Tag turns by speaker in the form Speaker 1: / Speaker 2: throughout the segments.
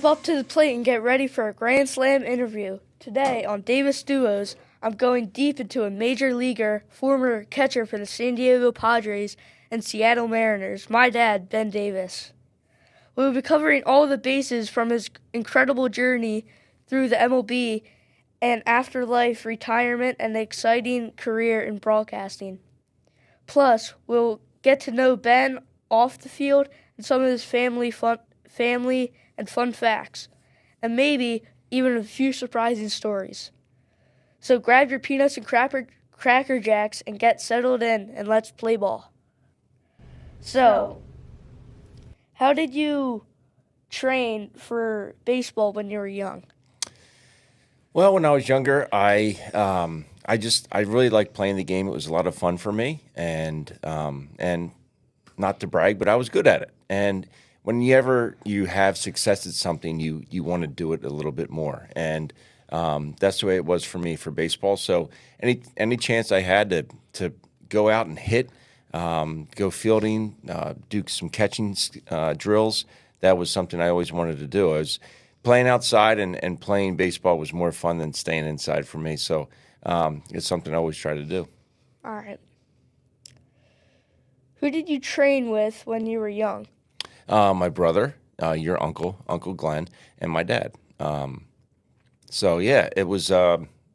Speaker 1: Step up to the plate and get ready for a Grand Slam interview. Today on Davis Duos, I'm going deep into a major leaguer, former catcher for the San Diego Padres and Seattle Mariners, my dad, Ben Davis. We will be covering all the bases from his incredible journey through the MLB and afterlife retirement and an exciting career in broadcasting. Plus, we'll get to know Ben off the field and some of his family and fun facts, and maybe even a few surprising stories. So grab your peanuts and Cracker Jacks and get settled in, and let's play ball. So, how did you train for baseball when you were young?
Speaker 2: Well, when I was younger, I really liked playing the game. It was a lot of fun for me, and not to brag, but I was good at it. And whenever you have success at something, you want to do it a little bit more, and that's the way it was for me for baseball. So any chance I had to go out and hit, go fielding, do some catching drills, that was something I always wanted to do. I was playing outside and playing baseball was more fun than staying inside for me. So it's something I always try to do.
Speaker 1: All right. Who did you train with when you were young?
Speaker 2: My brother, your uncle, Uncle Glenn, and my dad. So, yeah, it was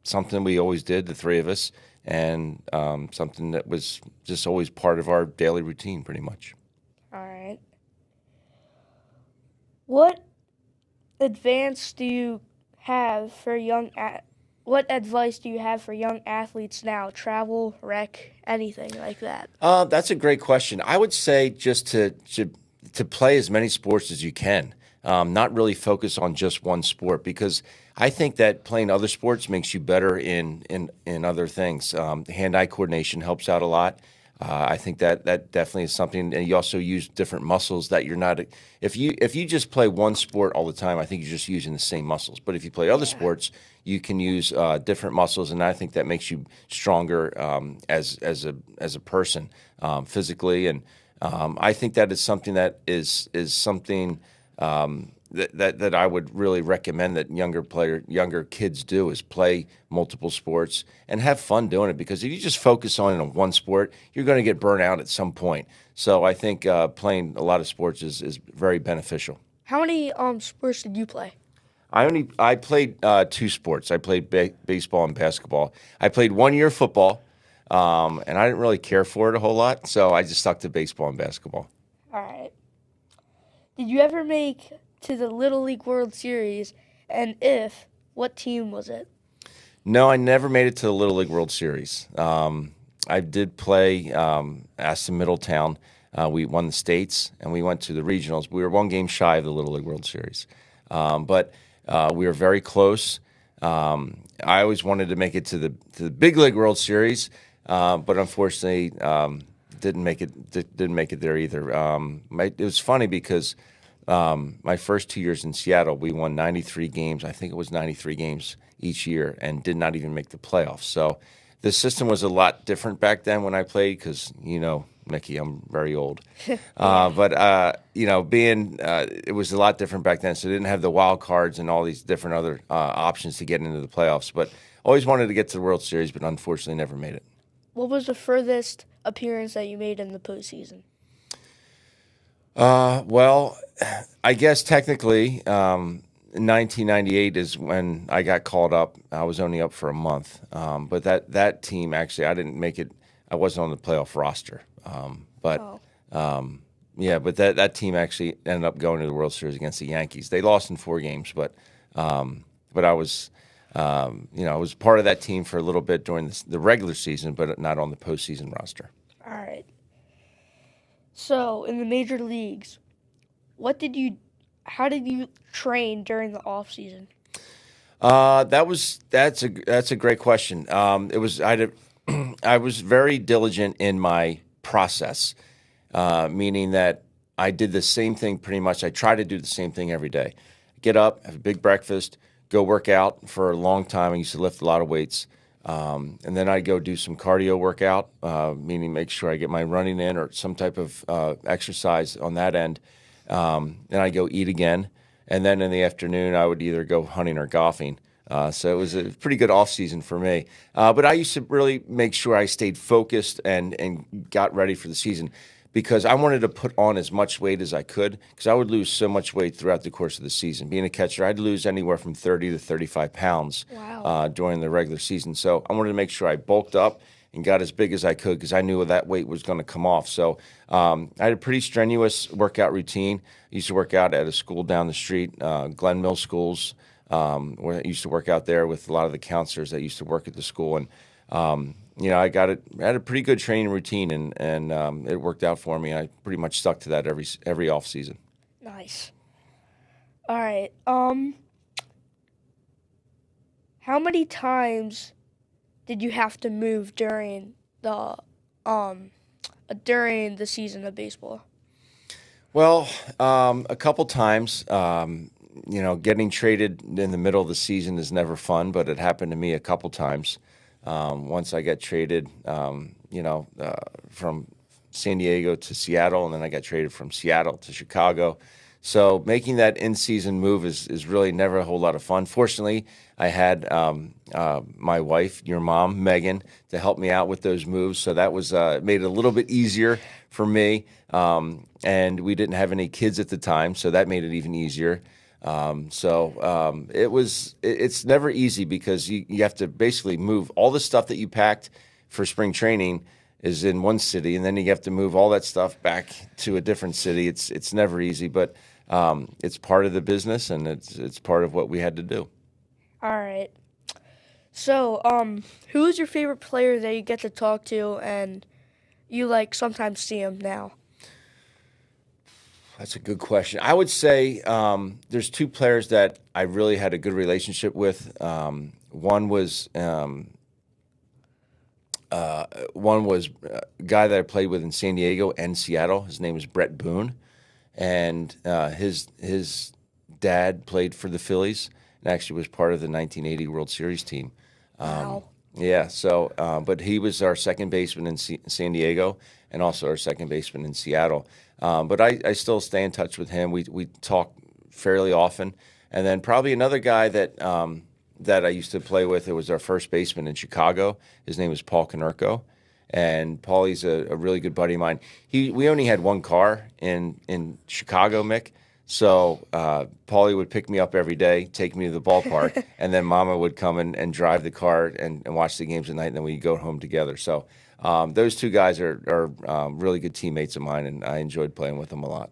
Speaker 2: something we always did, the three of us, and something that was just always part of our daily routine pretty much.
Speaker 1: All right. What advice do you have for young athletes now? Travel, rec, anything like that?
Speaker 2: That's a great question. I would say just to play as many sports as you can, not really focus on just one sport, because I think that playing other sports makes you better in other things. Hand-eye coordination helps out a lot. I think that definitely is something, and you also use different muscles that you're not. If you just play one sport all the time, I think you're just using the same muscles. But if you play other sports, you can use different muscles, and I think that makes you stronger as a person physically. And I think that is something that is something that I would really recommend that younger kids do, is play multiple sports and have fun doing it. Because if you just focus on one sport, you're going to get burnt out at some point. So I think playing a lot of sports is very beneficial.
Speaker 1: How many sports did you play?
Speaker 2: I played two sports. I played baseball and basketball. I played 1 year football, and I didn't really care for it a whole lot, so I just stuck to baseball and basketball.
Speaker 1: All right. Did you ever make to the Little League World Series, and if, what team was it?
Speaker 2: No, I never made it to the Little League World Series. I did play Aston Middletown. We won the states, and we went to the regionals. We were one game shy of the Little League World Series, but we were very close. I always wanted to make it to the Big League World Series, but unfortunately didn't make it there either. It was funny because my first 2 years in Seattle, we won 93 games. I think it was 93 games each year, and did not even make the playoffs. So the system was a lot different back then when I played, because, Mickey, I'm very old. But it was a lot different back then. So they didn't have the wild cards and all these different other options to get into the playoffs. But always wanted to get to the World Series, but unfortunately never made it.
Speaker 1: What was the furthest appearance that you made in the postseason?
Speaker 2: Well, I guess technically 1998 is when I got called up. I was only up for a month. But that team, actually, I didn't make it. I wasn't on the playoff roster. But that team actually ended up going to the World Series against the Yankees. They lost in 4 games, but I was, I was part of that team for a little bit during the regular season, but not on the postseason roster.
Speaker 1: All right. So, in the major leagues, how did you train during the off season?
Speaker 2: That's a great question. I was very diligent in my process, meaning that I did the same thing pretty much. I try to do the same thing every day. Get up, have a big breakfast, go work out for a long time. I used to lift a lot of weights. And then I'd go do some cardio workout, meaning make sure I get my running in or some type of exercise on that end. Then I'd go eat again. and then in the afternoon I would either go hunting or golfing. So it was a pretty good off season for me. But I used to really make sure I stayed focused and got ready for the season because I wanted to put on as much weight as I could because I would lose so much weight throughout the course of the season. Being a catcher, I'd lose anywhere from 30 to 35 pounds during the regular season. So I wanted to make sure I bulked up and got as big as I could because I knew that weight was going to come off. So I had a pretty strenuous workout routine. I used to work out at a school down the street, Glen Mill Schools, where I used to work out there with a lot of the counselors that used to work at the school. And, I had a pretty good training routine, and it worked out for me. I pretty much stuck to that every off season.
Speaker 1: Nice. All right. How many times did you have to move during the season of baseball?
Speaker 2: Well, a couple times. Getting traded in the middle of the season is never fun, but it happened to me a couple times. Once I got traded, from San Diego to Seattle, and then I got traded from Seattle to Chicago. So making that in-season move is really never a whole lot of fun. Fortunately, I had my wife, your mom, Megan, to help me out with those moves. So that was made it a little bit easier for me. And we didn't have any kids at the time, so that made it even easier. It's never easy because you have to basically move all the stuff that you packed for spring training is in one city, and then you have to move all that stuff back to a different city. It's never easy, but it's part of the business, and it's part of what we had to do.
Speaker 1: All right. So, who is your favorite player that you get to talk to and you sometimes see him now?
Speaker 2: That's a good question. I would say there's two players that I really had a good relationship with. One was a guy that I played with in San Diego and Seattle. His name is Brett Boone, and his dad played for the Phillies and actually was part of the 1980 World Series team.
Speaker 1: Wow.
Speaker 2: Yeah. So, but he was our second baseman in San Diego and also our second baseman in Seattle. But I still stay in touch with him. We talk fairly often. And then probably another guy that I used to play with, it was our first baseman in Chicago. His name is Paul Konerko. And Paulie's a really good buddy of mine. We only had one car in Chicago, Mick. So Paulie would pick me up every day, take me to the ballpark, and then Mama would come and drive the car and watch the games at night, and then we'd go home together. So those two guys are really good teammates of mine, and I enjoyed playing with them a lot.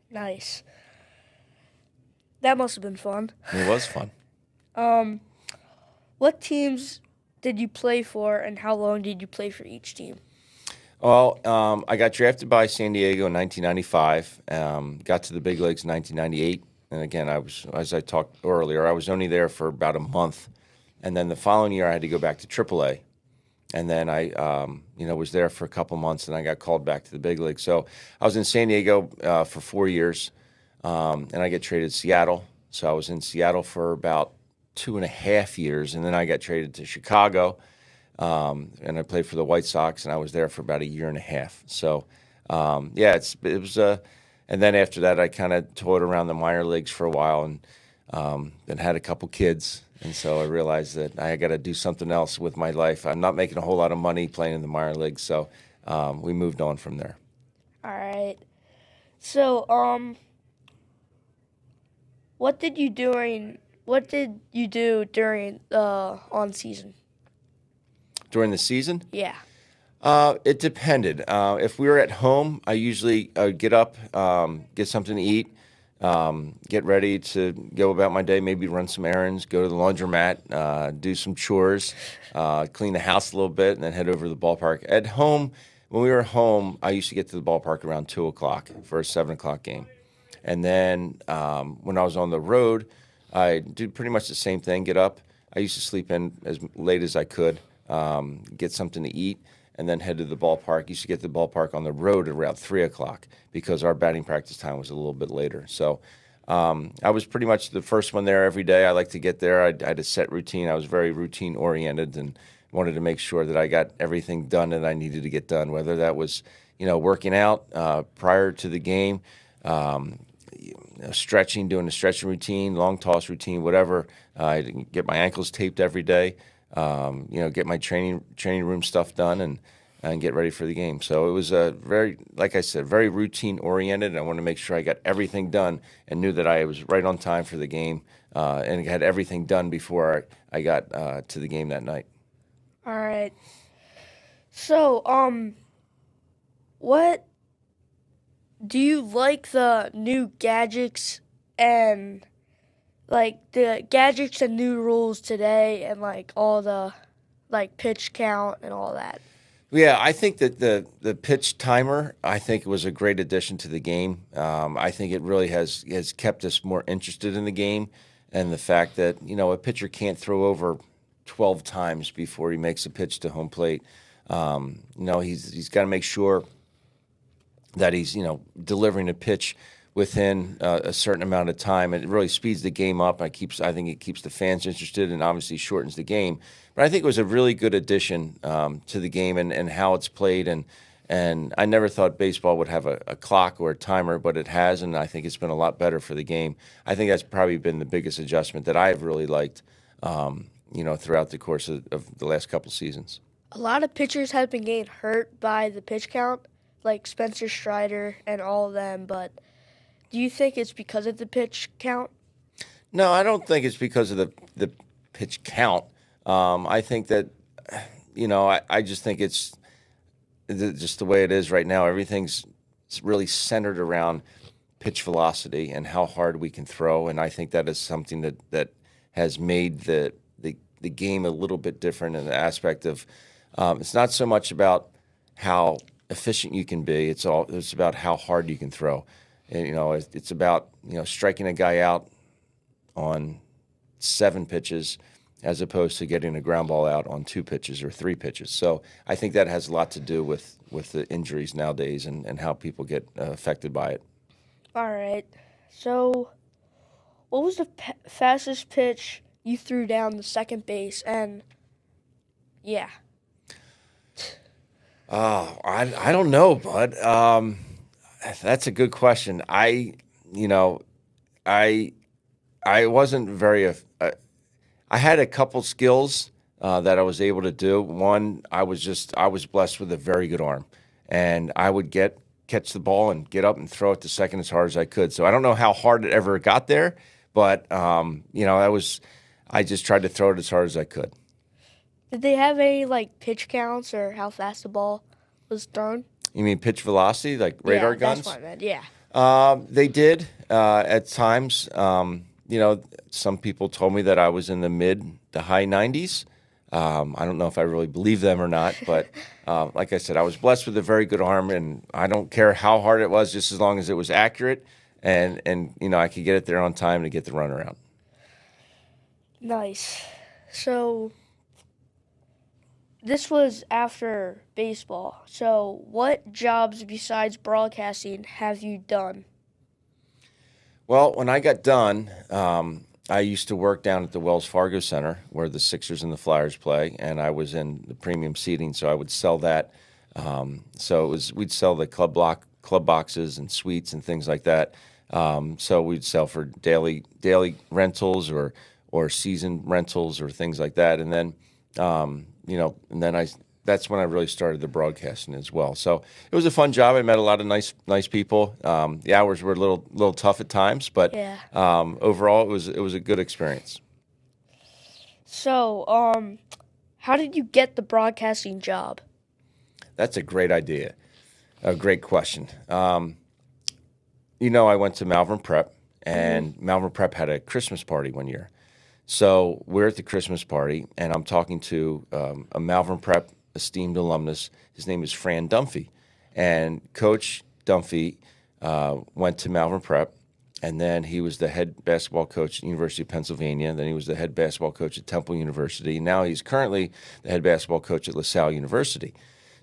Speaker 1: Nice. That must have been fun.
Speaker 2: It was fun.
Speaker 1: What teams did you play for, and how long did you play for each team?
Speaker 2: Well, I got drafted by San Diego in 1995, got to the big leagues in 1998. And again, as I talked earlier, I was only there for about a month. And then the following year, I had to go back to AAA. And then I was there for a couple months, and I got called back to the big league. So I was in San Diego for 4 years, and I get traded to Seattle. So I was in Seattle for about 2.5 years, and then I got traded to Chicago. And I played for the White Sox, and I was there for about 1.5 years. So, it was and then after that, I kind of toyed around the minor leagues for a while, and had a couple kids. And so I realized that I got to do something else with my life. I'm not making a whole lot of money playing in the minor leagues, so we moved on from there.
Speaker 1: All right. So, what did you do during the on season?
Speaker 2: During the season?
Speaker 1: Yeah.
Speaker 2: It depended. If we were at home, I usually would get up, get something to eat, get ready to go about my day, maybe run some errands, go to the laundromat, do some chores, clean the house a little bit, and then head over to the ballpark. At home, when we were home, I used to get to the ballpark around 2 o'clock for a 7 o'clock game. And then when I was on the road, I did pretty much the same thing, get up. I used to sleep in as late as I could. Get something to eat, and then head to the ballpark. Used to get to the ballpark on the road at around 3 o'clock because our batting practice time was a little bit later. So I was pretty much the first one there every day. I like to get there. I had a set routine. I was very routine-oriented and wanted to make sure that I got everything done that I needed to get done, whether that was working out prior to the game, stretching, doing a stretching routine, long toss routine, whatever. I didn't get my ankles taped every day. Get my training room stuff done and get ready for the game. So it was like I said, very routine oriented. I wanted to make sure I got everything done and knew that I was right on time for the game and had everything done before I got to the game that night.
Speaker 1: All right. So, what do you like the new gadgets and new rules today and all the pitch count and all that?
Speaker 2: Yeah, I think that the pitch timer, I think it was a great addition to the game. I think it really has kept us more interested in the game, and the fact that a pitcher can't throw over 12 times before he makes a pitch to home plate. He's got to make sure that he's delivering a pitch within a certain amount of time. It really speeds the game up. I think it keeps the fans interested and obviously shortens the game. But I think it was a really good addition to the game and how it's played. And I never thought baseball would have a clock or a timer, but it has, and I think it's been a lot better for the game. I think that's probably been the biggest adjustment that I've really liked, throughout the course of the last couple seasons.
Speaker 1: A lot of pitchers have been getting hurt by the pitch count, like Spencer Strider and all of them, but do you think it's because of the pitch count?
Speaker 2: No, I don't think it's because of the pitch count. I think that, I just think it's just the way it is right now. Everything's really centered around pitch velocity and how hard we can throw, and I think that is something that has made the game a little bit different in the aspect of it's not so much about how efficient you can be. It's about how hard you can throw. And, it's about striking a guy out on 7 pitches as opposed to getting a ground ball out on 2 pitches or 3 pitches. So I think that has a lot to do with the injuries nowadays and how people get affected by it.
Speaker 1: All right. So what was the fastest pitch you threw down the second base? And yeah.
Speaker 2: Oh, I don't know, bud. That's a good question. I wasn't very. I had a couple skills that I was able to do. One, I was blessed with a very good arm, and I would catch the ball and get up and throw it to second as hard as I could. So I don't know how hard it ever got there, but I just tried to throw it as hard as I could.
Speaker 1: Did they have any pitch counts or how fast the ball was thrown?
Speaker 2: You mean pitch velocity, like radar guns?
Speaker 1: That's what I meant. Yeah.
Speaker 2: They did at times. Some people told me that I was in the mid to high 90s. I don't know if I really believe them or not, but like I said, I was blessed with a very good arm, and I don't care how hard it was, just as long as it was accurate, and I could get it there on time to get the runner out.
Speaker 1: Nice. So this was after baseball. So what jobs besides broadcasting have you done?
Speaker 2: Well, when I got done, I used to work down at the Wells Fargo Center where the Sixers and the Flyers play, and I was in the premium seating, so I would sell that. We'd sell the club boxes and suites and things like that. So we'd sell for daily rentals or season rentals or things like that, and then that's when I really started the broadcasting as well. So it was a fun job. I met a lot of nice people. The hours were a little tough at times, but
Speaker 1: Yeah.
Speaker 2: Overall it was a good experience.
Speaker 1: So, how did you get the broadcasting job?
Speaker 2: That's a great idea. A great question. I went to Malvern Prep, and Malvern Prep had a Christmas party one year. So we're at the Christmas party, and I'm talking to a Malvern Prep esteemed alumnus. His name is Fran Dunphy. And Coach Dunphy went to Malvern Prep, and then he was the head basketball coach at the University of Pennsylvania. And then he was the head basketball coach at Temple University. And now he's currently the head basketball coach at LaSalle University.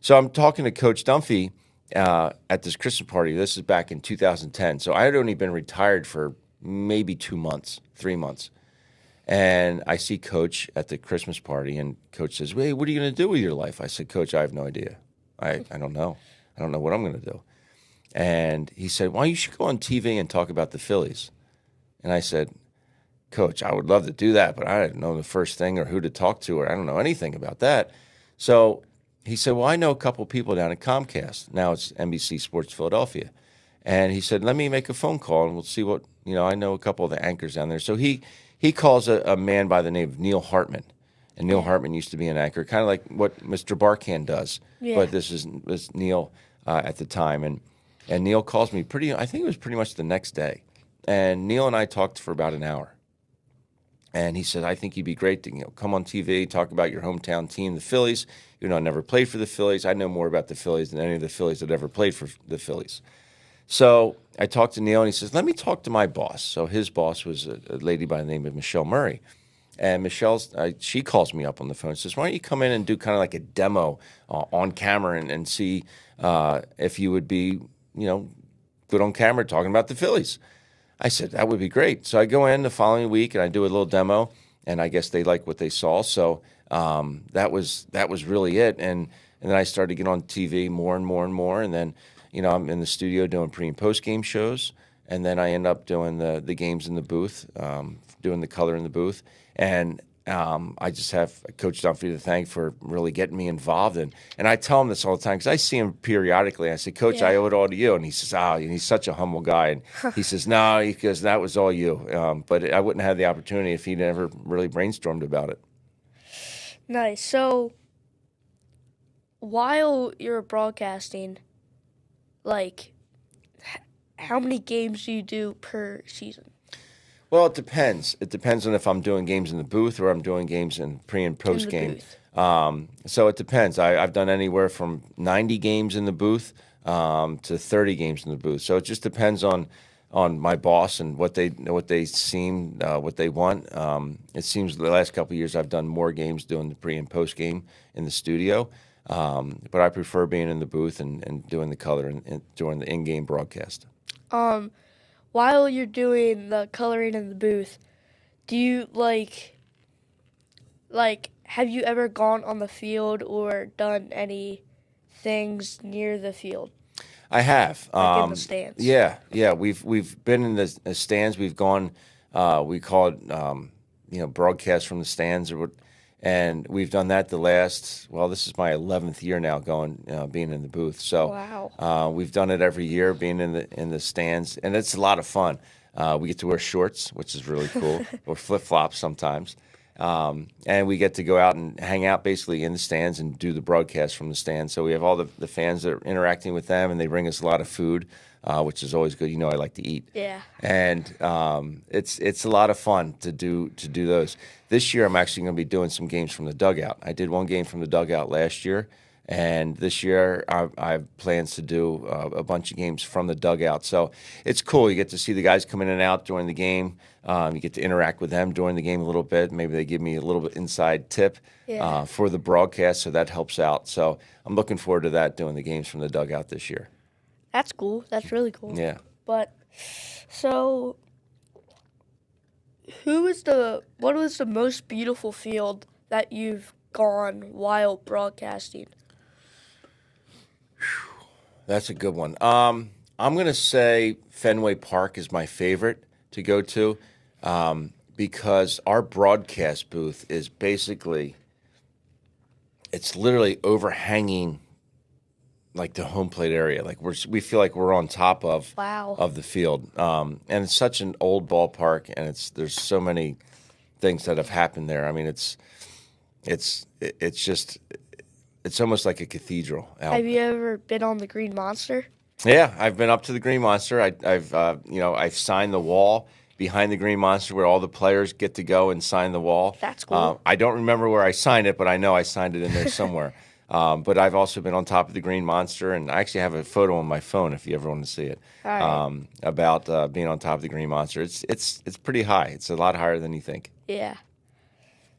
Speaker 2: So I'm talking to Coach Dunphy at this Christmas party. This is back in 2010. So I had only been retired for maybe 2 months, 3 months. And I see Coach at the Christmas party, and Coach says, "Hey, what are you going to do with your life?" I said, "Coach, I have no idea. I don't know. I don't know what I'm going to do." And he said, "Well, you should go on TV and talk about the Phillies." And I said, "Coach, I would love to do that, but I didn't know the first thing or who to talk to, or I don't know anything about that." So he said, "Well, I know a couple people down at Comcast. Now it's NBC Sports Philadelphia." And he said, "Let me make a phone call and we'll see what, I know a couple of the anchors down there." So he calls a man by the name of Neil Hartman. And Neil Hartman used to be an anchor, kind of like what Mr. Barkan does.
Speaker 1: Yeah.
Speaker 2: But this was Neil at the time. And Neil calls me I think it was pretty much the next day. And Neil and I talked for about an hour. And he said, "I think you'd be great to come on TV, talk about your hometown team, the Phillies. I never played for the Phillies. I know more about the Phillies than any of the Phillies that ever played for the Phillies." So I talked to Neil, and he says, "Let me talk to my boss." So his boss was a lady by the name of Michelle Murray. And she calls me up on the phone and says, "Why don't you come in and do kind of like a demo on camera and see if you would be, good on camera talking about the Phillies?" I said, "That would be great." So I go in the following week and I do a little demo, and I guess they like what they saw. So that was really it. And then I started to get on TV more and more and more. And then, I'm in the studio doing pre and post game shows. And then I end up doing the games in the booth, doing the color in the booth. And I just have Coach Dunphy to thank for really getting me involved. And I tell him this all the time because I see him periodically. I say, "Coach,
Speaker 1: Yeah.
Speaker 2: I owe it all to you." And he says, and he's such a humble guy. And he says, "No," he goes, "that was all you." But I wouldn't have the opportunity if he never really brainstormed about it.
Speaker 1: Nice. So, while you're broadcasting, like, how many games do you do per season?
Speaker 2: Well, it depends. It depends on if I'm doing games in the booth or I'm doing games in pre and post game. So it depends. I've done anywhere from 90 games in the booth to 30 games in the booth. So it just depends on my boss and what they what they want. It seems the last couple of years I've done more games doing the pre and post game in the studio. But I prefer being in the booth and doing the color and doing the in-game broadcast.
Speaker 1: While you're doing the coloring in the booth, do you like have you ever gone on the field or done any things near the field?
Speaker 2: I have.
Speaker 1: Like in the stands?
Speaker 2: Yeah. We've been in the stands. We've gone. We call it broadcast from the stands, and we've done that this is my 11th year now being in the booth. So
Speaker 1: wow.
Speaker 2: We've done it every year, being in the stands, and it's a lot of fun. We get to wear shorts, which is really cool, or flip-flops sometimes. And we get to go out and hang out basically in the stands and do the broadcast from the stands. So we have all the fans that are interacting with them, and they bring us a lot of food, which is always good. I like to eat.
Speaker 1: Yeah.
Speaker 2: And it's a lot of fun to do those. This year I'm actually going to be doing some games from the dugout. I did one game from the dugout last year, and this year I have plans to do a bunch of games from the dugout. So it's cool. You get to see the guys come in and out during the game. You get to interact with them during the game a little bit. Maybe they give me a little bit inside tip for the broadcast, so that helps out. So I'm looking forward to that, doing the games from the dugout this year.
Speaker 1: That's cool. That's really cool.
Speaker 2: Yeah.
Speaker 1: But so what was the most beautiful field that you've gone while broadcasting?
Speaker 2: That's a good one. I'm going to say Fenway Park is my favorite to go to because our broadcast booth is basically, it's literally overhanging like the home plate area. Like we feel like we're on top of the field. And it's such an old ballpark, and there's so many things that have happened there. I mean, it's almost like a cathedral.
Speaker 1: Have you ever been on the Green Monster?
Speaker 2: Yeah, I've been up to the Green Monster. I've signed the wall behind the Green Monster where all the players get to go and sign the wall.
Speaker 1: That's cool.
Speaker 2: I don't remember where I signed it, but I know I signed it in there somewhere. But I've also been on top of the Green Monster, and I actually have a photo on my phone if you ever want to see it.
Speaker 1: All right.
Speaker 2: About being on top of the Green Monster. It's pretty high. It's a lot higher than you think.
Speaker 1: Yeah.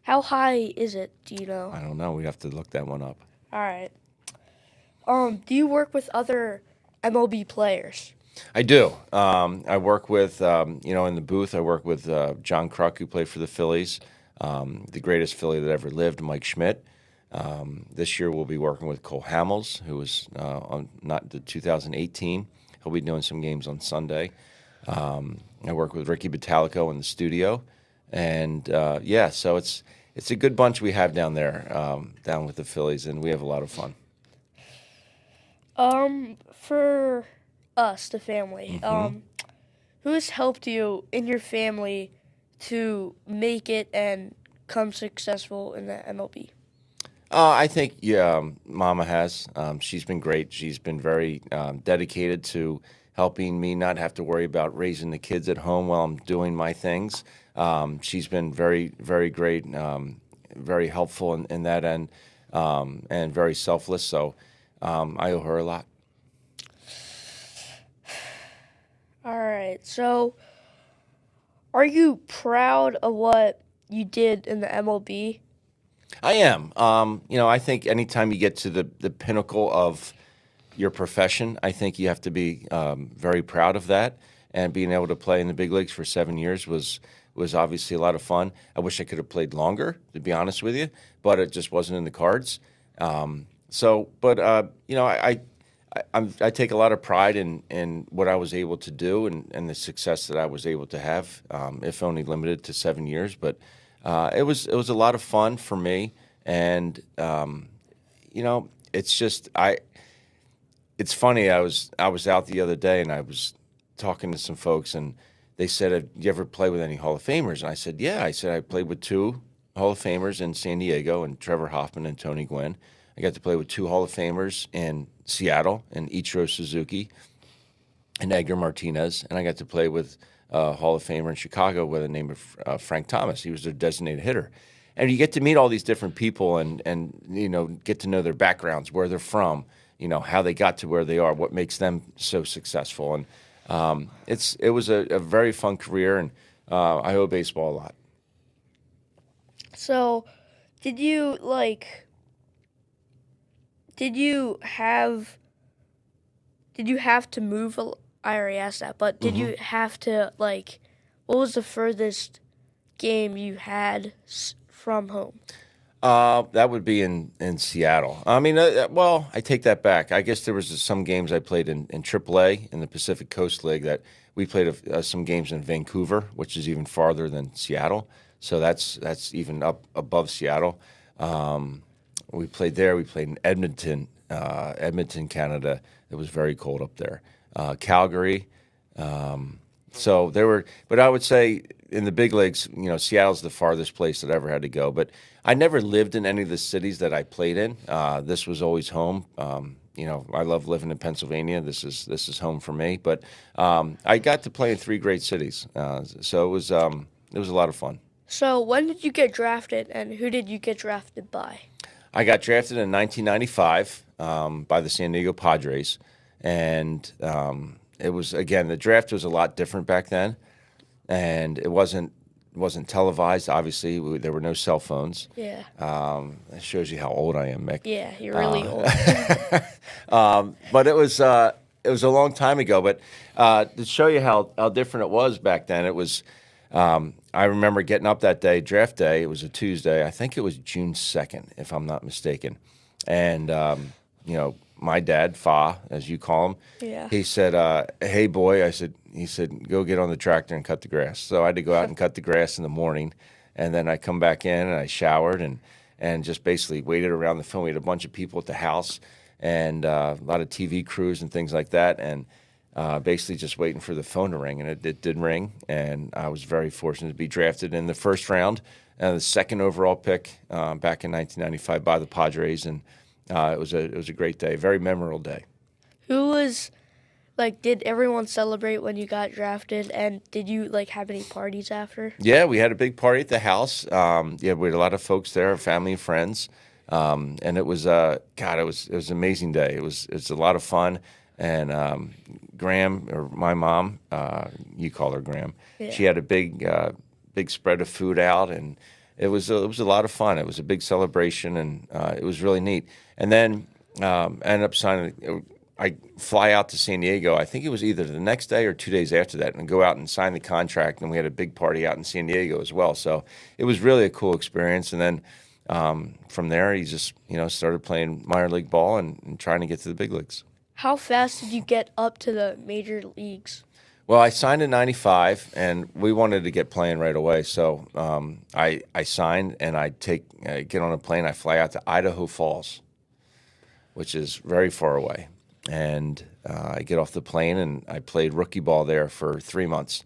Speaker 1: How high is it? Do you know?
Speaker 2: I don't know. We have to look that one up.
Speaker 1: All right. Do you work with other MLB players?
Speaker 2: I do. I work with, in the booth, I work with John Kruk, who played for the Phillies, the greatest Philly that ever lived, Mike Schmidt. This year we'll be working with Cole Hamels, who was on not the 2018. He'll be doing some games on Sunday. I work with Ricky Batalico in the studio, and so it's a good bunch we have down there, down with the Phillies, and we have a lot of fun.
Speaker 1: For us, the family, who has helped you in your family to make it and become successful in the MLB?
Speaker 2: I think, Mama has. She's been great. She's been very dedicated to helping me not have to worry about raising the kids at home while I'm doing my things. She's been very, very great, very helpful in that end, and very selfless. So I owe her a lot.
Speaker 1: All right. So, are you proud of what you did in the MLB?
Speaker 2: I am. I think anytime you get to the pinnacle of your profession, I think you have to be very proud of that. And being able to play in the big leagues for 7 years was obviously a lot of fun. I wish I could have played longer, to be honest with you, but it just wasn't in the cards. I take a lot of pride in what I was able to do and the success that I was able to have, if only limited to 7 years. But it was a lot of fun for me, and it's just It's funny. I was out the other day and I was talking to some folks, and they said, "Have you ever played with any Hall of Famers?" And I said, "Yeah." I said, "I played with 2 Hall of Famers in San Diego, and Trevor Hoffman and Tony Gwynn. I got to play with 2 Hall of Famers in Seattle, and Ichiro Suzuki and Edgar Martinez, and I got to play with a Hall of Famer in Chicago by the name of Frank Thomas. He was their designated hitter." And you get to meet all these different people and get to know their backgrounds, where they're from, how they got to where they are, what makes them so successful. And it was a very fun career, and I owe baseball a lot.
Speaker 1: So, did you have to move? I already asked that, but did you have to what was the furthest game you had from home?
Speaker 2: That would be in Seattle. I mean, I take that back. I guess there was some games I played in AAA in the Pacific Coast League that we played some games in Vancouver, which is even farther than Seattle. So that's even up above Seattle. We played there. We played in Edmonton, Canada. It was very cold up there. Calgary. So there were, but I would say in the big leagues, Seattle's the farthest place that I ever had to go. But I never lived in any of the cities that I played in. This was always home. I love living in Pennsylvania. This is home for me. But I got to play in 3 great cities, so it was a lot of fun.
Speaker 1: So when did you get drafted, and who did you get drafted by?
Speaker 2: I got drafted in 1995 by the San Diego Padres, and it was, again, the draft was a lot different back then, and it wasn't televised. Obviously, there were no cell phones.
Speaker 1: Yeah.
Speaker 2: That shows you how old I am, Mick.
Speaker 1: Yeah, you're really old.
Speaker 2: But it was a long time ago. But to show you how different it was back then, it was. I remember getting up that day, draft day. It was a Tuesday. I think it was June 2nd, if I'm not mistaken. And my dad, Fa, as you call him,
Speaker 1: yeah.
Speaker 2: He said, "Hey, boy," he said, "Go get on the tractor and cut the grass." So I had to go out and cut the grass in the morning, and then I come back in and I showered and just basically waited around the film. We had a bunch of people at the house and a lot of TV crews and things like that, and basically just waiting for the phone to ring, and it did ring, and I was very fortunate to be drafted in the first round, the second overall pick back in 1995 by the Padres, and it was a great day, very memorable day.
Speaker 1: Who was did everyone celebrate when you got drafted, and did you have any parties after?
Speaker 2: Yeah, we had a big party at the house. We had a lot of folks there, family and friends, and it was it was an amazing day. It was a lot of fun. And Graham, or my mom, you call her Graham, yeah. She had a big spread of food out, and it was a lot of fun. It was a big celebration, and it was really neat. And then I ended up signing. I fly out to San Diego. I think it was either the next day or 2 days after that, and go out and sign the contract. And we had a big party out in San Diego as well. So it was really a cool experience. And then from there, he just started playing minor league ball and trying to get to the big leagues.
Speaker 1: How fast did you get up to the major leagues?
Speaker 2: Well, I signed in '95, and we wanted to get playing right away. So I signed, and I get on a plane. I fly out to Idaho Falls, which is very far away, and I get off the plane, and I played rookie ball there for 3 months.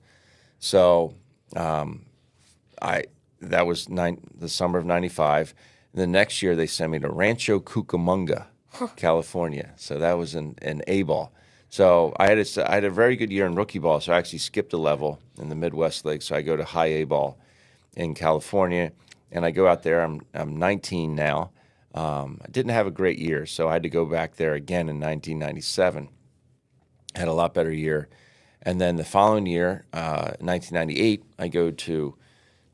Speaker 2: So I that was the summer of '95. The next year, they sent me to Rancho Cucamonga, California. So that was an A ball. So I had a very good year in rookie ball. So I actually skipped a level in the Midwest League. So I go to high A ball in California, and I go out there. I'm 19 now. I didn't have a great year, so I had to go back there again in 1997. Had a lot better year, and then the following year, 1998, I go to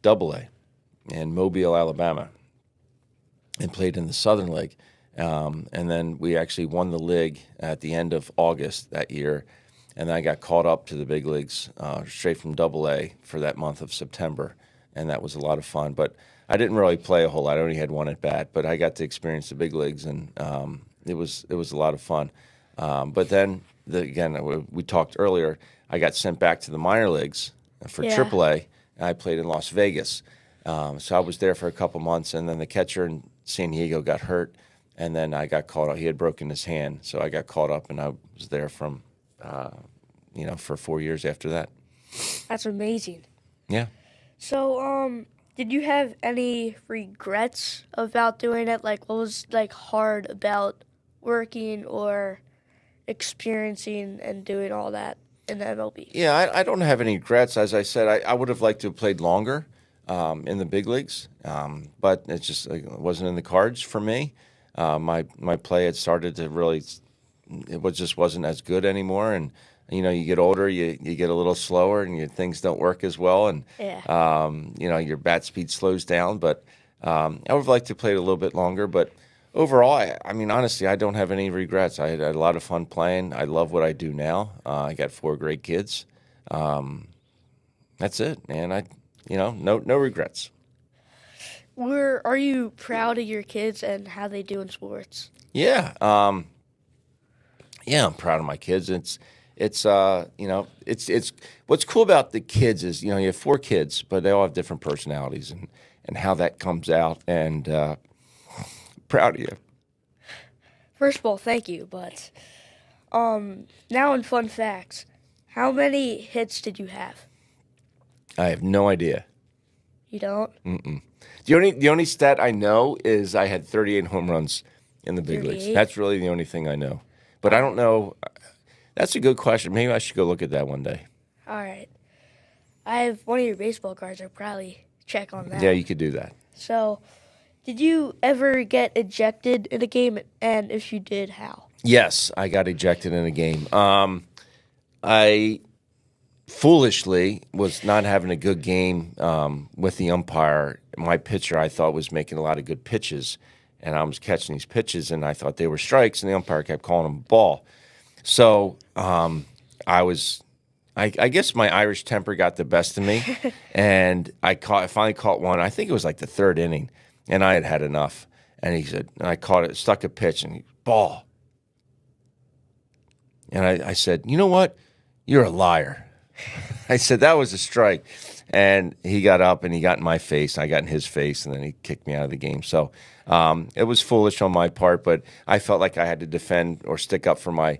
Speaker 2: Double A in Mobile, Alabama, and played in the Southern League. And then we actually won the league at the end of August that year. And then I got called up to the big leagues straight from Double A for that month of September. And that was a lot of fun. But I didn't really play a whole lot. I only had one at bat. But I got to experience the big leagues, and it was a lot of fun. But then, again, we talked earlier, I got sent back to the minor leagues for Triple A, and I played in Las Vegas. So I was there for a couple months, and then the catcher in San Diego got hurt. And then I got caught up. He had broken his hand, so I got caught up, and I was there from, for 4 years after that.
Speaker 1: That's amazing.
Speaker 2: Yeah.
Speaker 1: So, did you have any regrets about doing it? Like, what was hard about working or experiencing and doing all that in the MLB?
Speaker 2: Yeah, I don't have any regrets. As I said, I would have liked to have played longer in the big leagues, but it wasn't in the cards for me. My play had started to really, just wasn't as good anymore. And, you get older, you get a little slower, and things don't work as well. And, your bat speed slows down. But I would have liked to play it a little bit longer. But overall, honestly, I don't have any regrets. I had a lot of fun playing. I love what I do now. I got 4 great kids. That's it, man. No regrets.
Speaker 1: Are you proud of your kids and how they do in sports?
Speaker 2: Yeah, I'm proud of my kids. It's what's cool about the kids is you have 4 kids, but they all have different personalities and how that comes out. And proud of you.
Speaker 1: First of all, thank you. But now in fun facts, how many hits did you have?
Speaker 2: I have no idea.
Speaker 1: You don't?
Speaker 2: Mm-mm. The only stat I know is I had 38 home runs in the big leagues. That's really the only thing I know. But I don't know. That's a good question. Maybe I should go look at that one day.
Speaker 1: All right. I have one of your baseball cards. I'll probably check on that.
Speaker 2: Yeah, you could do that.
Speaker 1: So, did you ever get ejected in a game? And if you did, how?
Speaker 2: Yes, I got ejected in a game. I foolishly was not having a good game with the umpire. My pitcher, I thought, was making a lot of good pitches, and I was catching these pitches, and I thought they were strikes, and the umpire kept calling them ball. So I guess my Irish temper got the best of me, and I finally caught one. I think it was like the 3rd inning, and I had enough. And he said, and I caught it, stuck a pitch, and ball. And I said, you know what? You're a liar. I said, that was a strike. And he got up and he got in my face. I got in his face, and then he kicked me out of the game. So it was foolish on my part, but I felt like I had to defend or stick up for my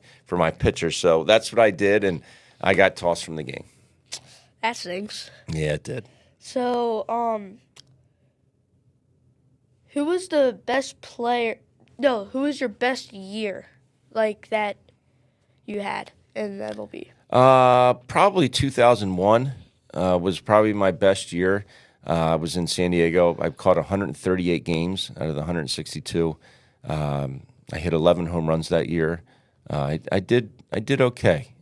Speaker 2: pitcher. So that's what I did, and I got tossed from the game.
Speaker 1: That stinks.
Speaker 2: Yeah, it did.
Speaker 1: So, who was the best player? No, who was your best year that you had in the MLB?
Speaker 2: Probably 2001 was probably my best year. I was in San Diego. I caught 138 games out of the 162. I hit 11 home runs that year. I did okay.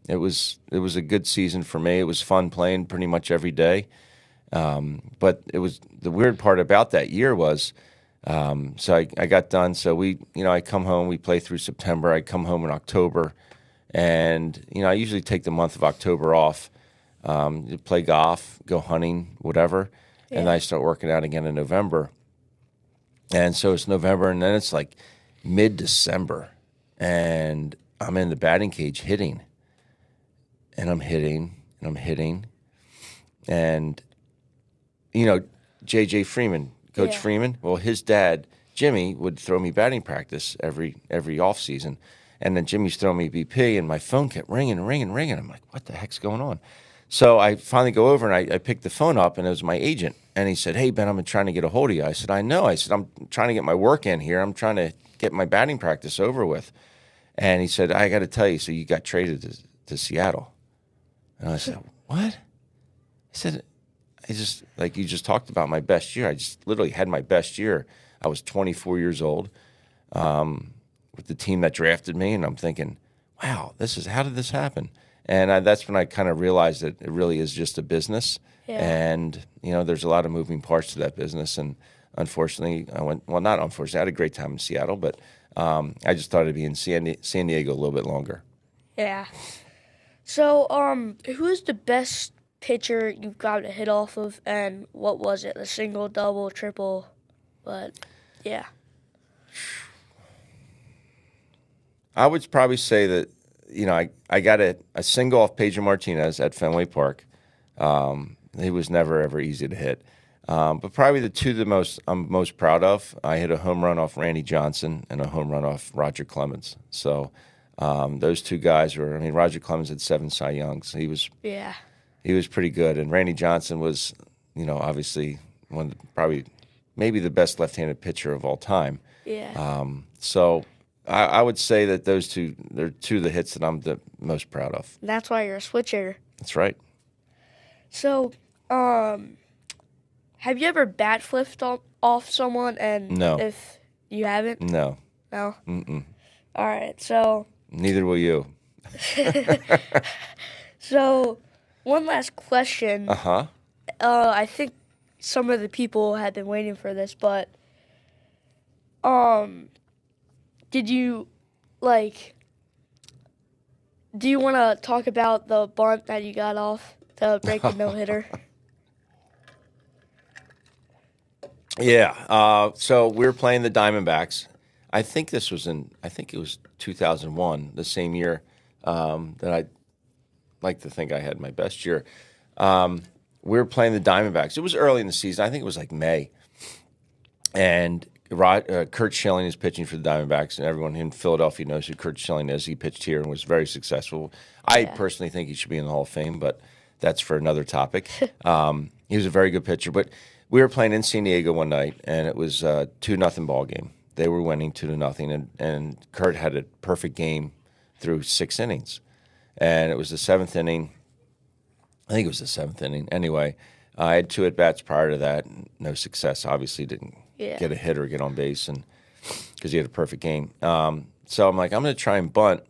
Speaker 2: It was a good season for me. It was fun playing pretty much every day. But it was the weird part about that year was, so I got done. So I come home. We play through September. I come home in October. And, I usually take the month of October off, play golf, go hunting, whatever. Yeah. And then I start working out again in November. And so it's November, and then it's like mid-December. and I'm in the batting cage hitting, and I'm hitting, and I'm hitting, and J.J. Freeman, Coach Freeman. Well, his dad Jimmy would throw me batting practice every off season, and then Jimmy's throwing me BP, and my phone kept ringing and ringing and ringing. I'm like, what the heck's going on? So I finally go over and I picked the phone up, and it was my agent, and he said, "Hey Ben, I'm trying to get a hold of you." I said, "I know." I said, "I'm trying to get my work in here. I'm trying to get my batting practice over with." And he said, "I got to tell you, so you got traded to Seattle." And I said, "What?" He said, "I just, like you just talked about my best year. I just literally had my best year. I was 24 years old with the team that drafted me, and I'm thinking, wow, how did this happen?" And that's when I kind of realized that it really is just a business, and there's a lot of moving parts to that business. And unfortunately, not unfortunately, I had a great time in Seattle, but I just thought I'd be in San Diego a little bit longer.
Speaker 1: Yeah. So, who is the best pitcher you've got a hit off of, and what was it? A single, double, triple? But yeah,
Speaker 2: I would probably say that I got a single off Pedro Martinez at Fenway Park. He was never ever easy to hit, but probably the two I'm most proud of. I hit a home run off Randy Johnson and a home run off Roger Clemens. So those two guys were. I mean, Roger Clemens had 7 Cy Youngs. He was pretty good, and Randy Johnson was obviously one of probably maybe the best left-handed pitcher of all time.
Speaker 1: Yeah.
Speaker 2: So I would say that those two, they're two of the hits that I'm the most proud of.
Speaker 1: That's why you're a switcher.
Speaker 2: That's right.
Speaker 1: So, have you ever bat flipped off someone? And
Speaker 2: no.
Speaker 1: If you haven't?
Speaker 2: No.
Speaker 1: No?
Speaker 2: Mm-mm.
Speaker 1: All right, so.
Speaker 2: Neither will you.
Speaker 1: So, one last question.
Speaker 2: Uh-huh.
Speaker 1: I think some of the people have been waiting for this, but do you want to talk about the bunt that you got off to break the no-hitter?
Speaker 2: Yeah. So we were playing the Diamondbacks. I think it was 2001, the same year that I'd like to think I had my best year. We were playing the Diamondbacks. It was early in the season. I think it was like May. And Curt Schilling is pitching for the Diamondbacks, and everyone in Philadelphia knows who Curt Schilling is. He pitched here and was very successful. I personally think he should be in the Hall of Fame, but that's for another topic. He was a very good pitcher. But we were playing in San Diego one night, and it was a 2-0 ball game. They were winning 2-0, and Curt had a perfect game through 6 innings. And it was the 7th inning. I think it was the 7th inning. Anyway, I had 2 at-bats prior to that. No success. Obviously didn't get a hit or get on base, and because he had a perfect game. So I'm like, I'm going to try and bunt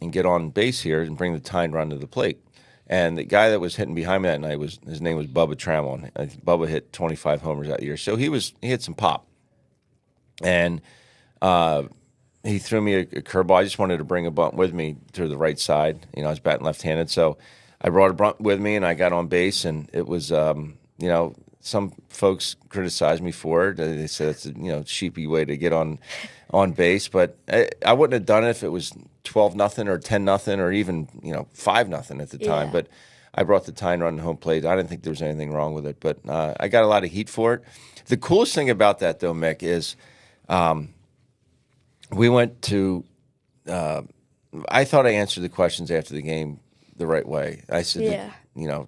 Speaker 2: and get on base here and bring the tying run to the plate. And the guy that was hitting behind me that night his name was Bubba Trammell. Bubba hit 25 homers that year, so he had some pop. And he threw me a curveball. I just wanted to bring a bunt with me to the right side. I was batting left-handed, so I brought a bunt with me, and I got on base, and it was, some folks criticized me for it. They said it's a sheepy way to get on base, but I wouldn't have done it if it was 12-0 or 10-0 or even 5-0 at the time. But I brought the tying run to home plate. I didn't think there was anything wrong with it, but I got a lot of heat for it. The coolest thing about that, though, Mick, is we went to. I thought I answered the questions after the game the right way. I said,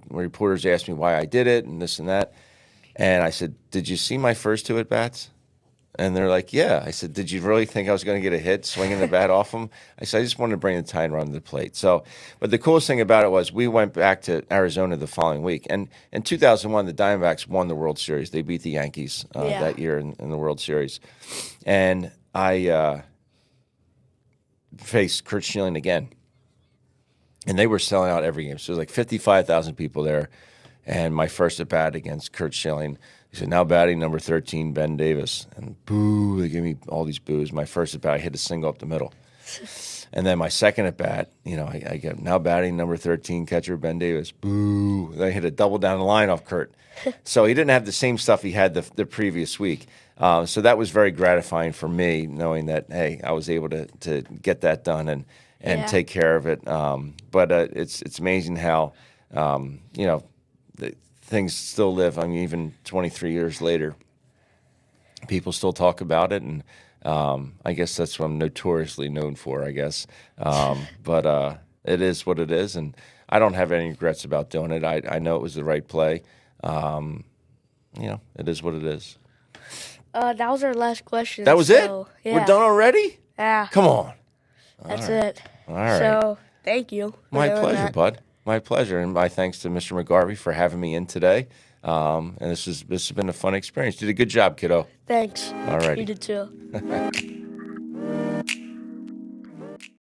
Speaker 2: reporters asked me why I did it and this and that. And I said, "Did you see my first 2 at-bats?" And they're like, "Yeah." I said, "Did you really think I was going to get a hit swinging the bat off them?" I said, "I just wanted to bring the tying run to the plate." So, but the coolest thing about it was we went back to Arizona the following week. And in 2001, the Diamondbacks won the World Series. They beat the Yankees that year in the World Series. And I faced Curt Schilling again. And they were selling out every game. So there was like 55,000 people there. And my first at bat against Curt Schilling, he said, "Now batting number 13, Ben Davis." And boo, they gave me all these boos. My first at bat, I hit a single up the middle. And then my second at bat, I get now batting number 13, catcher Ben Davis. Boo. Then I hit a double down the line off Curt. So he didn't have the same stuff he had the previous week. So that was very gratifying for me, knowing that, hey, I was able to get that done and take care of it. But it's amazing how, things still live. I mean, even 23 years later, people still talk about it, and I guess that's what I'm notoriously known for, I guess. But it is what it is, and I don't have any regrets about doing it. I know it was the right play. It is what it is.
Speaker 1: That was our last question.
Speaker 2: That was it?
Speaker 1: Yeah.
Speaker 2: We're done already?
Speaker 1: Yeah.
Speaker 2: Come on.
Speaker 1: That's it.
Speaker 2: All right.
Speaker 1: So, thank you.
Speaker 2: My pleasure, bud. My pleasure. And my thanks to Mr. McGarvey for having me in today. And this has been a fun experience. You did a good job, kiddo.
Speaker 1: Thanks.
Speaker 2: All right.
Speaker 1: You did too.